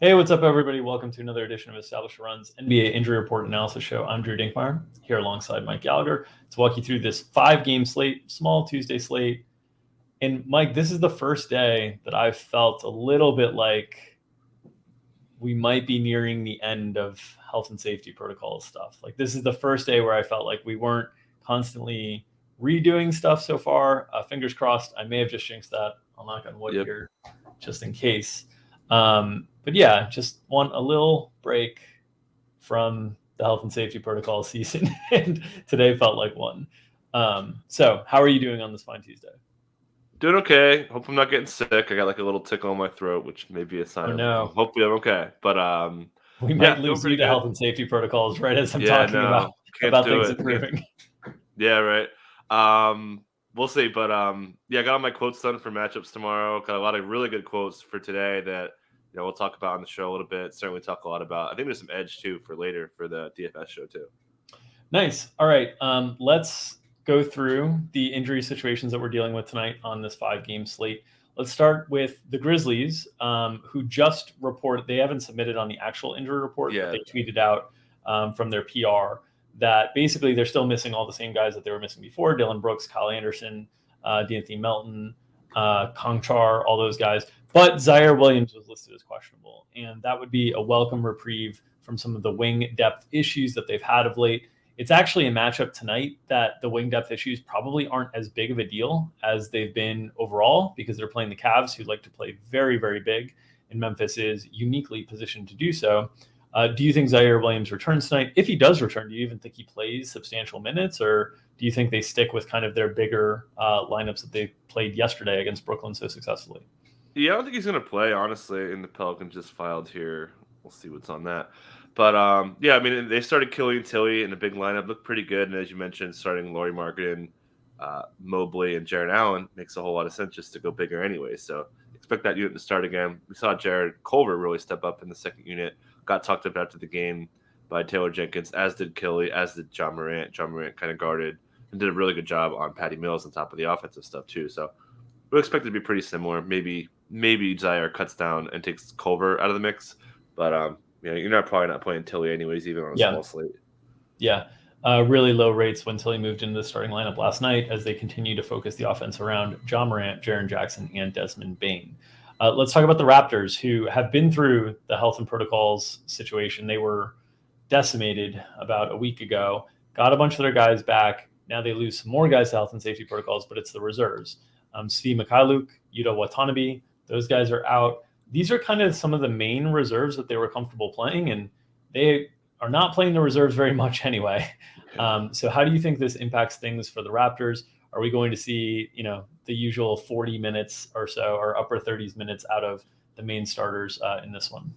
Hey, what's up, everybody? Welcome to another edition of Established Run's NBA Injury Report Analysis Show. I'm Drew Dinkmeyer, here alongside Mike Gallagher to walk you through this 5-game slate, small Tuesday slate. And Mike, this is the first day that I've felt a little bit like we might be nearing the end of health and safety protocol stuff. Like, this is the first day where I felt like we weren't constantly redoing stuff so far. Fingers crossed. I may have just jinxed that. I'll knock on wood here just in case. But yeah, just want a little break from the health and safety protocol season, and today felt like one. So how are you doing on this fine Tuesday? Doing okay. Hope I'm not getting sick. I got like a little tickle in my throat, which may be a sign. Hopefully I'm okay. But we might lose you to health and safety protocols right as I'm talking about things improving. Yeah, right. We'll see. But I got all my quotes done for matchups tomorrow. Got a lot of really good quotes for today that we'll talk about on the show a little bit. Certainly talk a lot about. I think there's some edge too for later for the DFS show too. Nice. All right. Let's go through the injury situations that we're dealing with tonight on this 5-game slate. Let's start with the Grizzlies, who just reported, they haven't submitted on the actual injury report, but they tweeted out from their PR that basically they're still missing all the same guys that they were missing before: Dylan Brooks, Kyle Anderson, D'Anthony Melton, Kongchar, all those guys. But Zaire Williams was listed as questionable, and that would be a welcome reprieve from some of the wing depth issues that they've had of late. It's actually a matchup tonight that the wing depth issues probably aren't as big of a deal as they've been overall, because they're playing the Cavs, who like to play very, very big, and Memphis is uniquely positioned to do so. Do you think Zaire Williams returns tonight? If he does return, do you even think he plays substantial minutes, or do you think they stick with kind of their bigger lineups that they played yesterday against Brooklyn so successfully? Yeah, I don't think he's going to play, honestly, and the Pelicans just filed here. We'll see what's on that. But, I mean, they started Killian Tilly in a big lineup. Looked pretty good. And as you mentioned, starting Lauri Markkanen, Mobley, and Jarrett Allen makes a whole lot of sense just to go bigger anyway. So expect that unit to start again. We saw Jared Culver really step up in the second unit. Got talked up after the game by Taylor Jenkins, as did Killy, as did John Morant. John Morant kind of guarded and did a really good job on Patty Mills on top of the offensive stuff too. So we expect it to be pretty similar. Maybe Zaire cuts down and takes Culver out of the mix. But, you're probably not playing Tilly anyways, even on a small slate. Yeah. Really low rates when Tilly moved into the starting lineup last night as they continue to focus the offense around John Morant, Jaren Jackson, and Desmond Bane. Let's talk about the Raptors, who have been through the health and protocols situation. They were decimated about a week ago, got a bunch of their guys back. Now they lose some more guys to health and safety protocols, but it's the reserves. Svi Mykhailiuk, Yuta Watanabe, those guys are out. These are kind of some of the main reserves that they were comfortable playing, and they are not playing the reserves very much anyway. So how do you think this impacts things for the Raptors? Are we going to see, the usual 40 minutes or so, or upper 30s minutes out of the main starters in this one?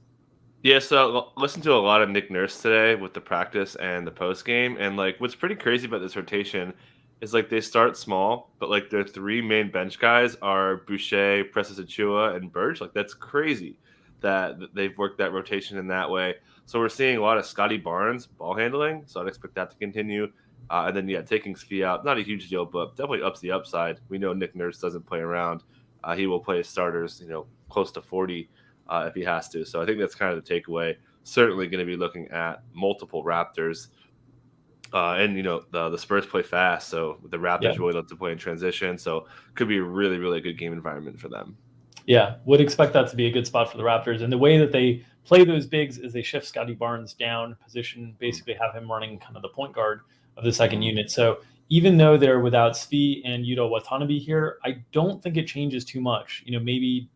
Yeah, so listen to a lot of Nick Nurse today with the practice and the post game, and what's pretty crazy about this rotation is they start small, but their 3 main bench guys are Boucher, Precious Achiuwa, and Burge. That's crazy that they've worked that rotation in that way. So we're seeing a lot of Scotty Barnes ball handling, so I'd expect that to continue. And then, taking Svi out, not a huge deal, but definitely ups the upside. We know Nick Nurse doesn't play around. He will play his starters, close to 40 if he has to. So I think that's kind of the takeaway. Certainly going to be looking at multiple Raptors. And the Spurs play fast, so the Raptors really love to play in transition. So could be a really, really good game environment for them. Yeah, would expect that to be a good spot for the Raptors. And the way that they play those bigs is they shift Scotty Barnes down position, basically have him running kind of the point guard of the second unit. So even though they're without Svi and Yuta Watanabe here, I don't think it changes too much. Maybe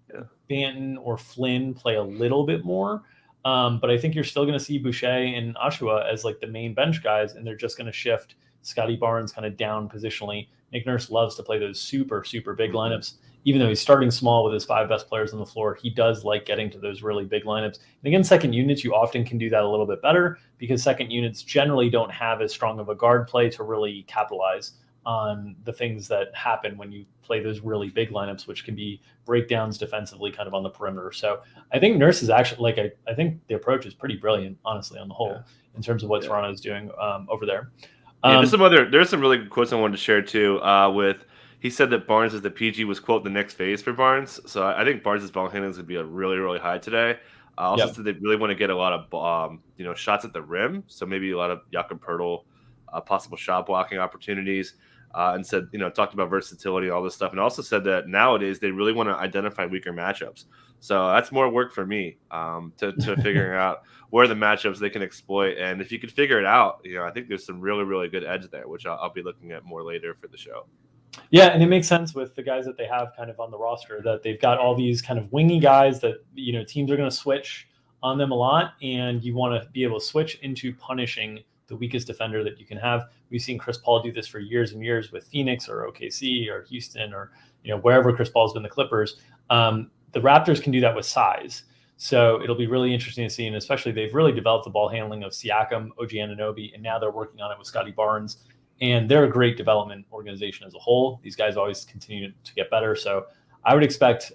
Banton or Flynn play a little bit more. But I think you're still going to see Boucher and Achiuwa as the main bench guys, and they're just going to shift Scotty Barnes kind of down positionally. Nick Nurse loves to play those super, super big lineups. Even though he's starting small with his 5 best players on the floor, he does like getting to those really big lineups. And again, second units, you often can do that a little bit better because second units generally don't have as strong of a guard play to really capitalize on the things that happen when you play those really big lineups, which can be breakdowns defensively kind of on the perimeter. So I think Nurse is actually I think the approach is pretty brilliant, honestly, on the whole, in terms of what Toronto is doing over there. There's some really good quotes I wanted to share too. He said that Barnes is the PG was, quote, the next phase for Barnes. So I think Barnes' ball handling is going to be really, really high today. Also Yep. said they really want to get a lot of shots at the rim, so maybe a lot of Jakob Poeltl, possible shot blocking opportunities, and said talked about versatility, all this stuff, and also said that nowadays they really want to identify weaker matchups. So that's more work for me to figuring out where the matchups they can exploit, and if you could figure it out, I think there's some really really good edge there, which I'll be looking at more later for the show. Yeah, and it makes sense with the guys that they have kind of on the roster, that they've got all these kind of wingy guys that teams are going to switch on them a lot, and you want to be able to switch into punishing the weakest defender that you can have. We've seen Chris Paul do this for years and years with Phoenix or OKC or Houston or wherever Chris Paul's been, the Clippers. The Raptors can do that with size. So it'll be really interesting to see, and especially they've really developed the ball handling of Siakam, OG Anunoby, and now they're working on it with Scotty Barnes. And they're a great development organization as a whole. These guys always continue to get better. So I would expect,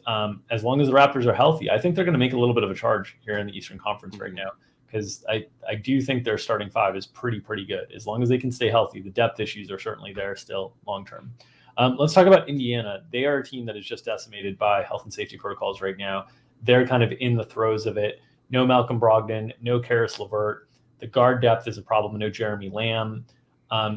as long as the Raptors are healthy, I think they're going to make a little bit of a charge here in the Eastern Conference right now, because I do think their starting five is pretty good. As long as they can stay healthy, the depth issues are certainly there still long term. Let's talk about Indiana. They are a team that is just decimated by health and safety protocols right now. They're kind of in the throes of it. No Malcolm Brogdon, no Karis LeVert. The guard depth is a problem. No Jeremy Lamb.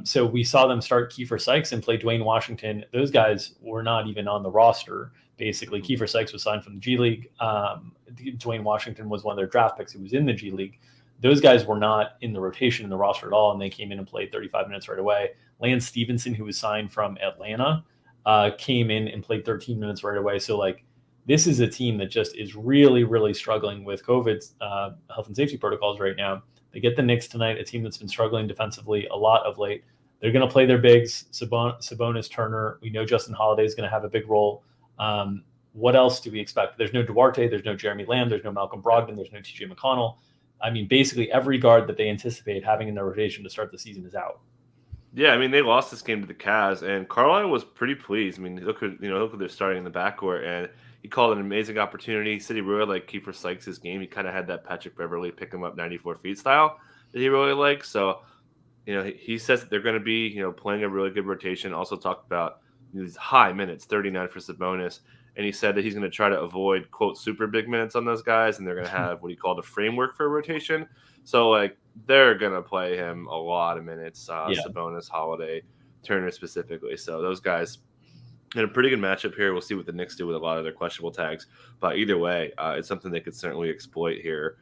So we saw them start Kiefer Sykes and play Dwayne Washington. Those guys were not even on the roster. Basically, Kiefer Sykes was signed from the G League. Dwayne Washington was one of their draft picks who was in the G League. Those guys were not in the rotation in the roster at all, and they came in and played 35 minutes right away. Lance Stevenson, who was signed from Atlanta, came in and played 13 minutes right away. So, this is a team that just is really, really struggling with COVID's health and safety protocols right now. They get the Knicks tonight, a team that's been struggling defensively a lot of late. They're going to play their bigs, Sabonis, Turner. We know Justin Holiday is going to have a big role. What else do we expect? There's no Duarte. There's no Jeremy Lamb. There's no Malcolm Brogdon. There's no TJ McConnell. I mean, basically every guard that they anticipate having in their rotation to start the season is out. Yeah, I mean, they lost this game to the Cavs, and Carlisle was pretty pleased. I mean, look who they're starting in the backcourt, and he called it an amazing opportunity. He said he really liked Kiefer Sykes' game. He kind of had that Patrick Beverley pick him up 94 feet style that he really likes. So, he says that they're going to be, playing a really good rotation. Also talked about these high minutes, 39 for Sabonis. And he said that he's going to try to avoid, quote, super big minutes on those guys, and they're going to have what he called a framework for a rotation. So, they're going to play him a lot of minutes, Sabonis, Holiday, Turner specifically. So those guys in a pretty good matchup here. We'll see what the Knicks do with a lot of their questionable tags. But either way, it's something they could certainly exploit here.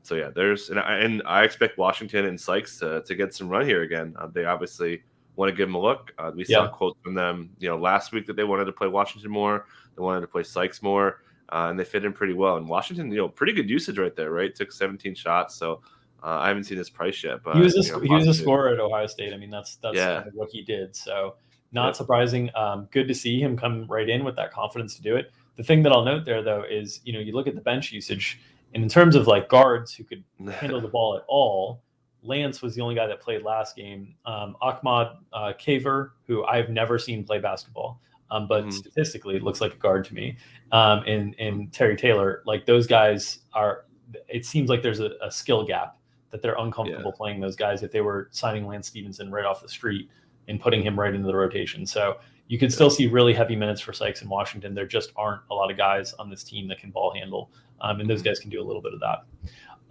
So, yeah, and I expect Washington and Sykes to get some run here again. They obviously want to give them a look. We saw quotes from them, last week that they wanted to play Washington more. They wanted to play Sykes more, and they fit in pretty well. And Washington, pretty good usage right there, right? Took 17 shots. So I haven't seen his price yet, but he was a scorer at Ohio State. I mean, that's kind of what he did. So not surprising. Good to see him come right in with that confidence to do it. The thing that I'll note there, though, is you look at the bench usage, and in terms of guards who could handle the ball at all, Lance was the only guy that played last game. Ahmad Kaver, who I've never seen play basketball, but statistically it looks like a guard to me. And Terry Taylor, those guys are. It seems like there's a skill gap that they're uncomfortable playing those guys if they were signing Lance Stevenson right off the street and putting him right into the rotation. So you can still see really heavy minutes for Sykes in Washington. There just aren't a lot of guys on this team that can ball handle, and those guys can do a little bit of that.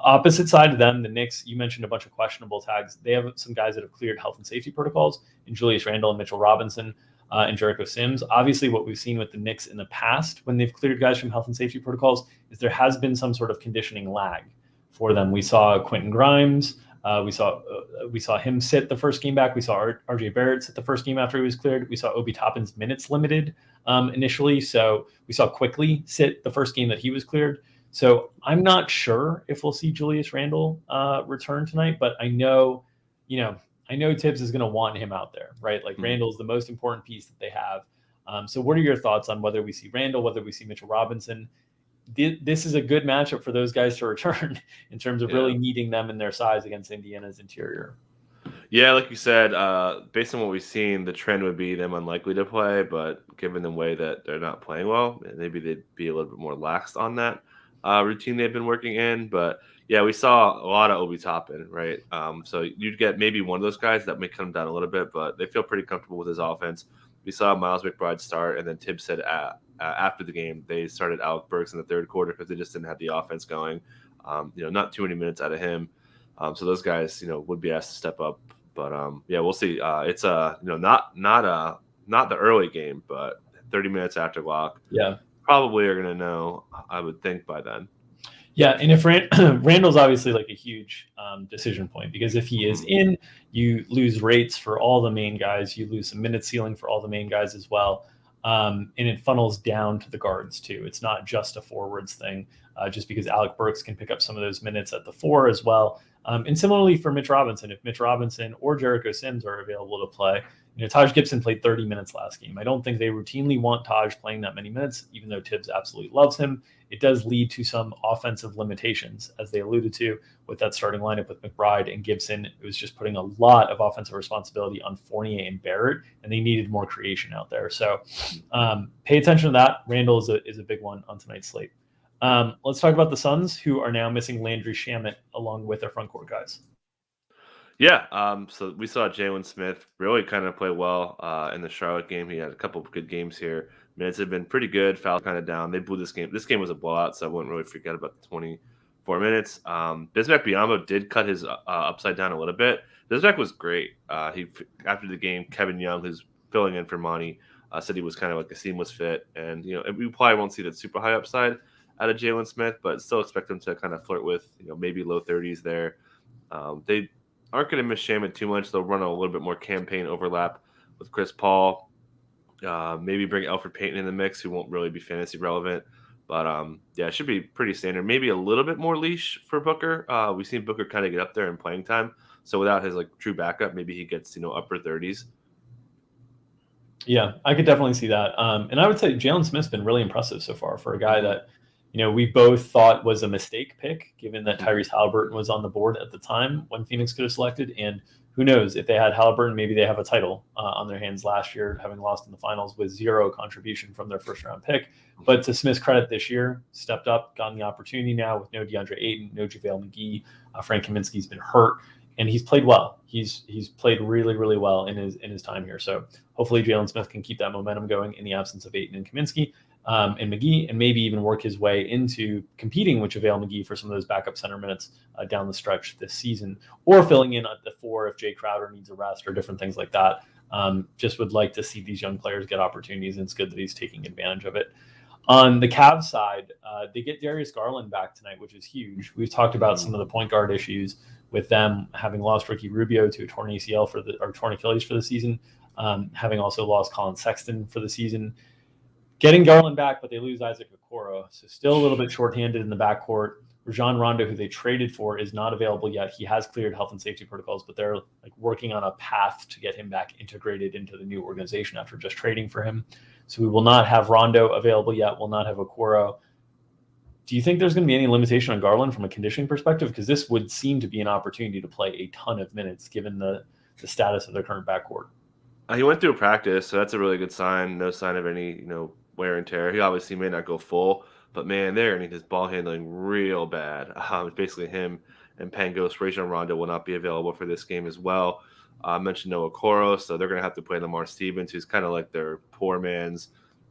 Opposite side of them, the Knicks, you mentioned a bunch of questionable tags. They have some guys that have cleared health and safety protocols in Julius Randle and Mitchell Robinson and Jericho Sims. Obviously, what we've seen with the Knicks in the past when they've cleared guys from health and safety protocols is there has been some sort of conditioning lag for them. We saw Quentin Grimes. We saw him sit the first game back. We saw RJ Barrett sit the first game after he was cleared. We saw Obi Toppin's minutes limited initially. So we saw Quickly sit the first game that he was cleared. So I'm not sure if we'll see Julius Randle return tonight, but I know Tibbs is going to want him out there, right? Randle's the most important piece that they have. So what are your thoughts on whether we see Randle, whether we see Mitchell Robinson? This is a good matchup for those guys to return in terms of really needing them in their size against Indiana's interior. Yeah, like you said, based on what we've seen, the trend would be them unlikely to play, but given the way that they're not playing well, maybe they'd be a little bit more lax on that routine they've been working in. But yeah, we saw a lot of Obi Toppin, right? So you'd get maybe one of those guys that may come down a little bit, but they feel pretty comfortable with his offense. we saw Miles McBride start, and then Tibbs said after the game they started Alec Burks in the third quarter because they just didn't have the offense going. Not too many minutes out of him. So those guys, would be asked to step up. But we'll see. It's not the early game, but 30 minutes after lock. Yeah, probably are going to know, I would think, by then. Yeah, and if Randall's obviously like a huge decision point, because if he is in, you lose rates for all the main guys, you lose some minute ceiling for all the main guys as well, and it funnels down to the guards too. It's not just a forwards thing, just because Alec Burks can pick up some of those minutes at the 4 as well. And similarly for Mitch Robinson, if Mitch Robinson or Jericho Sims are available to play, Taj Gibson played 30 minutes last game. I don't think they routinely want Taj playing that many minutes, even though Tibbs absolutely loves him. It does lead to some offensive limitations, as they alluded to with that starting lineup with McBride and Gibson. It was just putting a lot of offensive responsibility on Fournier and Barrett, and they needed more creation out there. So pay attention to that. Randall is a big one on tonight's slate. Let's talk about the Suns, who are now missing Landry Shamet along with their front court guys. Yeah, so we saw Jalen Smith really kind of play well in the Charlotte game. He had a couple of good games here. Minutes have been pretty good. Foul kind of down. They blew this game. This game was a blowout, so I wouldn't really forget about the 24 minutes. Bismack Biyombo did cut his upside down a little bit. Bismack was great. He after the game, Kevin Young, who's filling in for Monty, said he was kind of like a seamless fit. And we probably won't see that super high upside out of Jalen Smith, but still expect him to kind of flirt with maybe low 30s there. They aren't going to miss Shaman too much. They'll run a little bit more campaign overlap with Chris Paul. Maybe bring Elfrid Payton in the mix, who won't really be fantasy relevant. But it should be pretty standard. Maybe a little bit more leash for Booker. We've seen Booker kind of get up there in playing time. So without his true backup, maybe he gets upper 30s. Yeah, I could definitely see that. And I would say Jalen Smith's been really impressive so far for a guy that we both thought was a mistake pick, given that Tyrese Halliburton was on the board at the time when Phoenix could have selected. And who knows, if they had Halliburton, maybe they have a title on their hands last year, having lost in the finals with zero contribution from their first-round pick. But to Smith's credit this year, stepped up, gotten the opportunity now with no DeAndre Ayton, no JaVale McGee. Frank Kaminsky's been hurt, and he's played well. He's played really, really well in his time here. So hopefully Jalen Smith can keep that momentum going in the absence of Ayton and Kaminsky. And McGee, and maybe even work his way into competing with JaVale McGee for some of those backup center minutes down the stretch this season, or filling in at the 4 if Jay Crowder needs a rest or different things like that. Just would like to see these young players get opportunities, and it's good that he's taking advantage of it. On the Cavs side, they get Darius Garland back tonight, which is huge. We've talked about some of the point guard issues with them having lost Ricky Rubio to a torn ACL or torn Achilles for the season, having also lost Colin Sexton for the season. Getting Garland back, but they lose Isaac Okoro. So still a little bit shorthanded in the backcourt. Rajon Rondo, who they traded for, is not available yet. He has cleared health and safety protocols, but they're working on a path to get him back integrated into the new organization after just trading for him. So we will not have Rondo available yet. We'll not have Okoro. Do you think there's going to be any limitation on Garland from a conditioning perspective? Because this would seem to be an opportunity to play a ton of minutes given the status of their current backcourt. He went through a practice, so that's a really good sign. No sign of any, wear and tear. He obviously may not go full, but man, they're going to need his ball handling real bad. Basically him and Pangos. Rajon Rondo will not be available for this game as well. I mentioned Noah Okoro, so they're going to have to play Lamar Stevens, who's kind of like their poor man's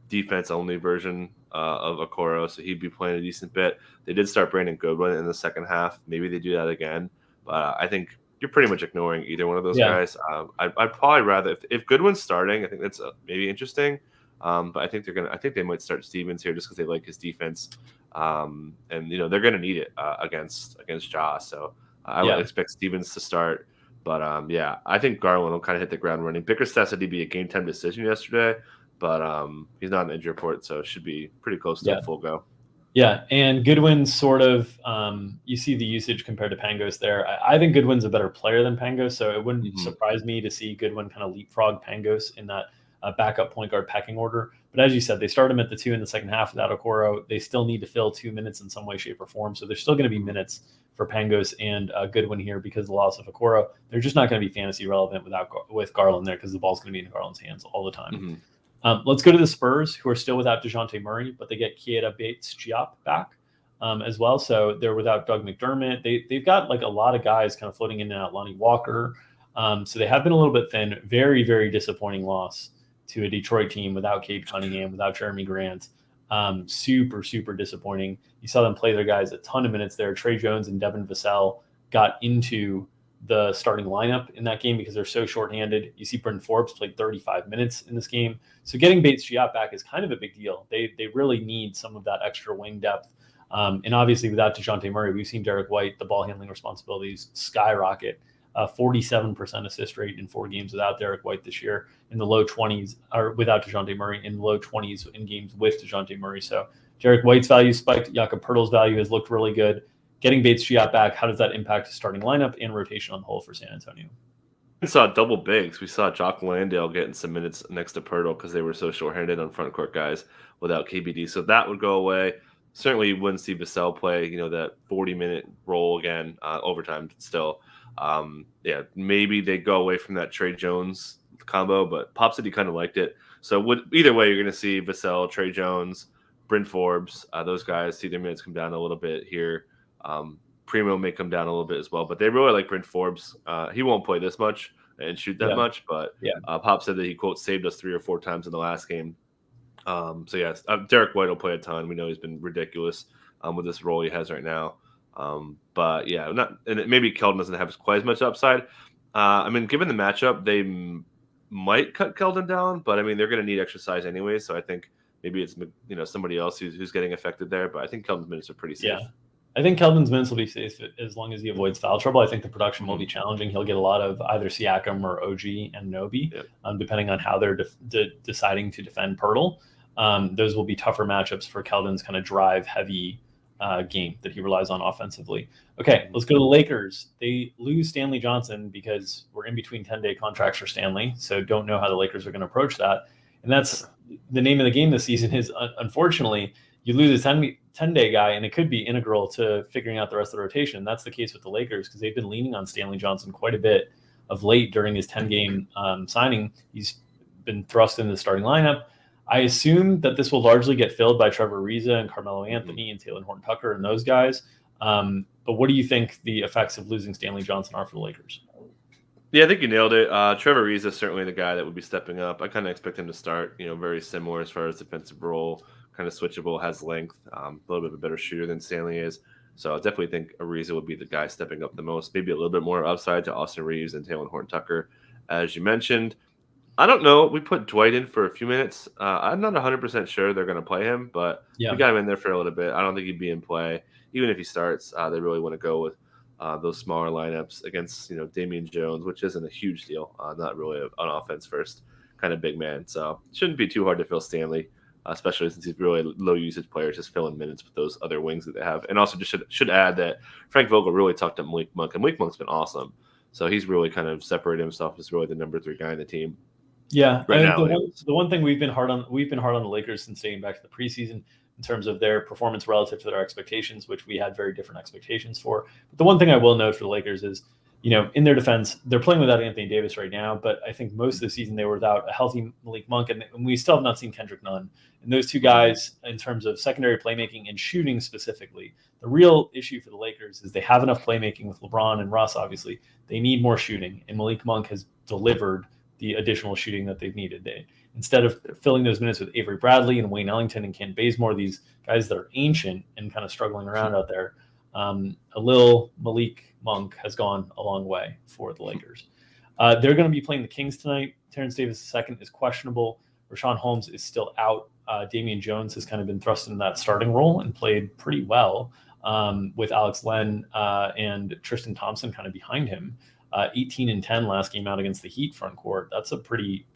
defense-only version of Okoro, so he'd be playing a decent bit. They did start Brandon Goodwin in the second half. Maybe they do that again, but I think you're pretty much ignoring either one of those guys. I'd probably rather, if Goodwin's starting, I think that's maybe interesting. But I think they might start Stevens here just because they like his defense, and they're gonna need it against Ja. So I would expect Stevens to start. But I think Garland will kind of hit the ground running. Bickerstaff said he'd be a game time decision yesterday, but he's not an injury report, so it should be pretty close to a full go. Yeah, and Goodwin's sort of you see the usage compared to Pangos there. I think Goodwin's a better player than Pangos, so it wouldn't surprise me to see Goodwin kind of leapfrog Pangos in that backup point guard pecking order. But as you said, they start him at the 2 in the second half without Okoro. They still need to fill 2 minutes in some way, shape, or form. So there's still going to be minutes for Pangos and Goodwin here because of the loss of Okoro. They're just not going to be fantasy relevant with Garland there because the ball's going to be in Garland's hands all the time. Let's go to the Spurs, who are still without DeJounte Murray, but they get Keita Bates-Diop back as well. So they're without Doug McDermott. They've got a lot of guys kind of floating in and out. Lonnie Walker. So they have been a little bit thin. Very, very disappointing loss to a Detroit team without Cade Cunningham, without Jeremy Grant. Super, super disappointing. You saw them play their guys a ton of minutes there. Trey Jones and Devin Vassell got into the starting lineup in that game because they're so shorthanded. You see Bryn Forbes played 35 minutes in this game. So getting Bates-Diop back is kind of a big deal. They really need some of that extra wing depth. And obviously without DeJounte Murray, we've seen Derek White, the ball handling responsibilities skyrocket. 47% assist rate in 4 games without Derek White this year, in the low 20s, or without DeJounte Murray, in the low 20s in games with DeJounte Murray. So Derek White's value spiked. Jakob Poeltl's value has looked really good. Getting Bates-Diop back, how does that impact the starting lineup and rotation on the whole for San Antonio? We saw double bigs. We saw Jock Landale getting some minutes next to Poeltl because they were so short-handed on front court guys without KBD. So that would go away. Certainly you wouldn't see Vassell play, that 40-minute role again, overtime still. Maybe they go away from that Trey Jones combo, but Pop said he kind of liked it. So either way, you're going to see Vassell, Trey Jones, Bryn Forbes, those guys see their minutes come down a little bit here. Primo may come down a little bit as well, but they really like Bryn Forbes. He won't play this much and shoot that much, but Pop said that he, quote, saved us 3 or 4 times in the last game. Derek White will play a ton. We know he's been ridiculous with this role he has right now. Maybe Keldon doesn't have quite as much upside. Given the matchup, they might cut Keldon down, but they're going to need exercise anyway. So I think maybe it's somebody else who's getting affected there. But I think Keldon's minutes are pretty safe. Yeah, I think Keldon's minutes will be safe as long as he avoids foul trouble. I think the production will be challenging. He'll get a lot of either Siakam or OG and Nobi, depending on how they're deciding to defend Poeltl. Those will be tougher matchups for Keldon's kind of drive heavy game that he relies on offensively. Okay, let's go to the Lakers. They lose Stanley Johnson because we're in between 10-day contracts for Stanley, so don't know how the Lakers are going to approach that. And that's the name of the game this season is, unfortunately, you lose a 10-day guy, and it could be integral to figuring out the rest of the rotation. That's the case with the Lakers because they've been leaning on Stanley Johnson quite a bit of late during his 10-game signing. He's been thrust into the starting lineup. I assume that this will largely get filled by Trevor Ariza and Carmelo Anthony and Taylor Horton-Tucker and those guys. But what do you think the effects of losing Stanley Johnson are for the Lakers? Yeah, I think you nailed it. Trevor Ariza is certainly the guy that would be stepping up. I kind of expect him to start, very similar as far as defensive role, kind of switchable, has length, a little bit of a better shooter than Stanley is. So I definitely think Ariza would be the guy stepping up the most, maybe a little bit more upside to Austin Reeves and Taylor Horton-Tucker, as you mentioned. I don't know. We put Dwight in for a few minutes. I'm not 100% sure they're going to play him, but we got him in there for a little bit. I don't think he'd be in play. Even if he starts, they really want to go with those smaller lineups against, Damian Jones, which isn't a huge deal. Not really an offense first kind of big man. So it shouldn't be too hard to fill Stanley, especially since he's really low usage players, just filling minutes with those other wings that they have. And also just should add that Frank Vogel really talked to Malik Monk, and Malik Monk's been awesome. So he's really kind of separated himself as really the number 3 guy in the team. Yeah, the one thing we've been hard on the Lakers since dating back to the preseason in terms of their performance relative to their expectations, which we had very different expectations for. But the one thing I will note for the Lakers is, in their defense, they're playing without Anthony Davis right now, but I think most of the season they were without a healthy Malik Monk, and we still have not seen Kendrick Nunn. And those two guys, in terms of secondary playmaking and shooting specifically, the real issue for the Lakers is they have enough playmaking with LeBron and Russ, obviously. They need more shooting, and Malik Monk has delivered the additional shooting that they've needed. Instead of filling those minutes with Avery Bradley and Wayne Ellington and Kent Bazemore, these guys that are ancient and kind of struggling around out there, a little Malik Monk has gone a long way for the Lakers. They're going to be playing the Kings tonight. Terrence Davis II is questionable. Rashawn Holmes is still out. Damian Jones has kind of been thrust into that starting role and played pretty well with Alex Len and Tristan Thompson kind of behind him. 18-10 last game out against the Heat front court. That's a pretty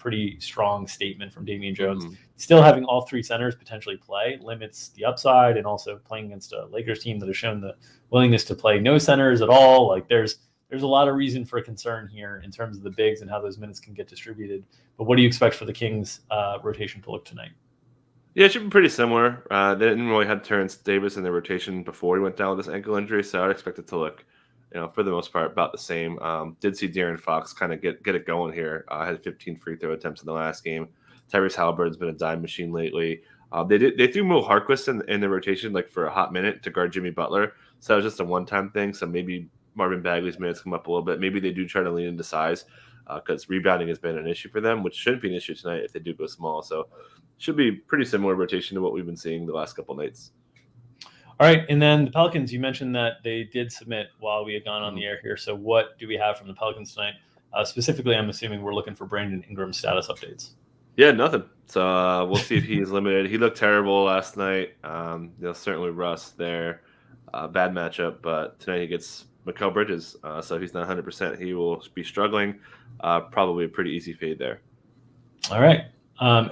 strong statement from Damian Jones. Still having all 3 centers potentially play limits the upside, and also playing against a Lakers team that has shown the willingness to play no centers at all. Like there's a lot of reason for concern here in terms of the bigs and how those minutes can get distributed. But what do you expect for the Kings rotation to look tonight? Yeah, it should be pretty similar. They didn't really have Terrence Davis in their rotation before he went down with this ankle injury, so I'd expect it to look for the most part, about the same. Did see De'Aaron Fox kind of get it going here. Had 15 free throw attempts in the last game. Tyrese Halliburton's been a dime machine lately. They threw Mo Harkless in the rotation like for a hot minute to guard Jimmy Butler. So that was just a one-time thing. So maybe Marvin Bagley's minutes come up a little bit. Maybe they do try to lean into size because rebounding has been an issue for them, which shouldn't be an issue tonight if they do go small. So should be pretty similar rotation to what we've been seeing the last couple nights. All right, and then the Pelicans, you mentioned that they did submit while we had gone on the air here. So what do we have from the Pelicans tonight? Specifically, I'm assuming we're looking for Brandon Ingram's status updates. Yeah, nothing. So we'll see if he's limited. He looked terrible last night. Certainly Russ there. Bad matchup, but tonight he gets Mikal Bridges. So if he's not 100%, he will be struggling. Probably a pretty easy fade there. All right.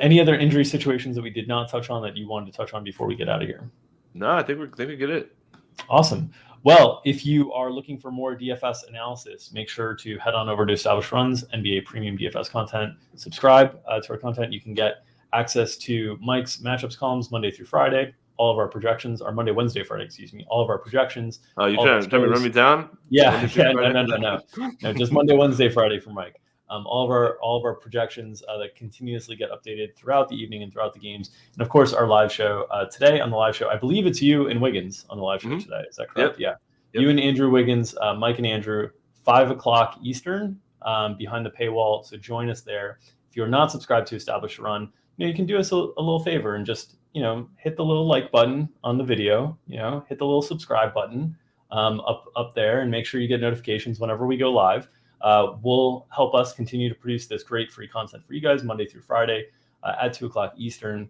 Any other injury situations that we did not touch on that you wanted to touch on before we get out of here? No, I think we get it. Awesome. Well, if you are looking for more DFS analysis, make sure to head on over to Established Runs, NBA Premium DFS content. Subscribe to our content. You can get access to Mike's matchups columns Monday through Friday. All of our projections are Wednesday, Friday, all of our projections. Oh, you're trying to run me down? Yeah. No, just Monday, Wednesday, Friday for Mike. All of our projections that continuously get updated throughout the evening and throughout the games, and of course our live show today. On the live show, I believe it's you and Wiggins on the live show today. Is that correct? Yep. Yeah, you and Andrew Wiggins, Mike and Andrew, 5:00 Eastern, behind the paywall. So join us there. If you're not subscribed to Established Run, you can do us a little favor and just hit the little like button on the video. Hit the little subscribe button up there, and make sure you get notifications whenever we go live. Will help us continue to produce this great free content for you guys Monday through Friday at 2:00 Eastern.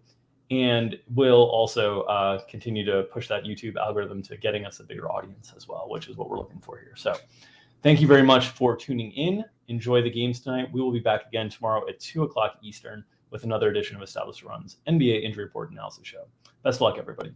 And we'll also continue to push that YouTube algorithm to getting us a bigger audience as well, which is what we're looking for here. So thank you very much for tuning in. Enjoy the games tonight. We will be back again tomorrow at 2:00 Eastern with another edition of Established Runs NBA Injury Report Analysis Show. Best of luck, everybody.